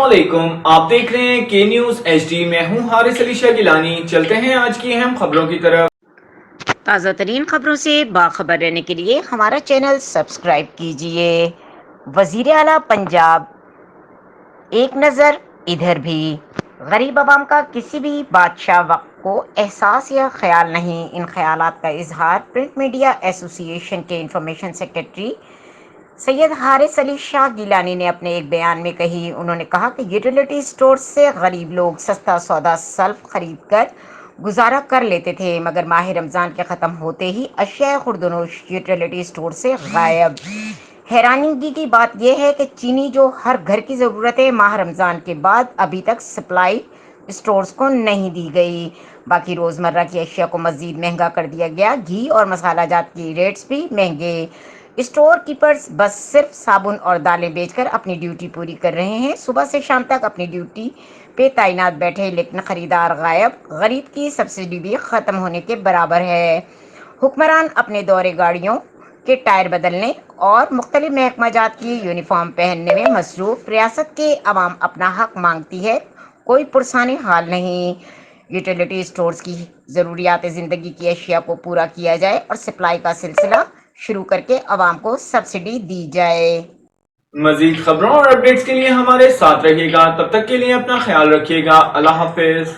अस्सलामुअलैकुम, आप देख रहे हैं के न्यूज़ HD। मैं हूं हारिस अली शाह गिलानी। चलते हैं आज की अहम खबरों की तरफ। ताज़ा तरीन खबरों से बाखबर रहने के लिए हमारा चैनल सब्सक्राइब कीजिए। वज़ीर आला पंजाब, एक नज़र इधर भी। गरीब आवाम का किसी भी बादशाह वक्त को एहसास या ख्याल नहीं। इन ख्यालात का इजहार प्रिंट मीडिया एसोसिएशन के इंफॉर्मेशन सेक्रेटरी सैयद हारिस अली शाह गिलानी ने अपने एक बयान में कही। उन्होंने कहा कि यूटिलिटी स्टोर से गरीब लोग सस्ता सौदा सल्फ खरीद कर गुजारा कर लेते थे, मगर माह रमज़ान के ख़त्म होते ही अशिया खुर्दनोश यूटिलिटी स्टोर से गायब। हैरानगी की बात यह है कि चीनी जो हर घर की ज़रूरत है, माह रमज़ान के बाद अभी तक सप्लाई स्टोर्स को नहीं दी गई। बाकी रोज़मर्रा की अशिया को मज़ीद महंगा कर दिया गया। घी और मसाला जात की रेट्स भी महंगे। स्टोर कीपर्स बस सिर्फ साबुन और दालें बेचकर अपनी ड्यूटी पूरी कर रहे हैं। सुबह से शाम तक अपनी ड्यूटी पे तैनात बैठे, लेकिन खरीदार गायब। गरीब की सब्सिडी भी ख़त्म होने के बराबर है। हुक्मरान अपने दौरे गाड़ियों के टायर बदलने और मुख्तलिफ महकमा जात की यूनिफॉर्म पहनने में मसरूफ़। रियासत के अवाम अपना हक मांगती है, कोई पुरसाने हाल नहीं। यूटिलिटी स्टोर्स की ज़रूरियात ज़िंदगी की अशिया को पूरा किया जाए और सप्लाई का सिलसिला शुरू करके अवाम को सब्सिडी दी जाए। मजीद खबरों और अपडेट्स के लिए हमारे साथ रहिएगा। तब तक के लिए अपना ख्याल रखिएगा। अल्लाह हाफिज।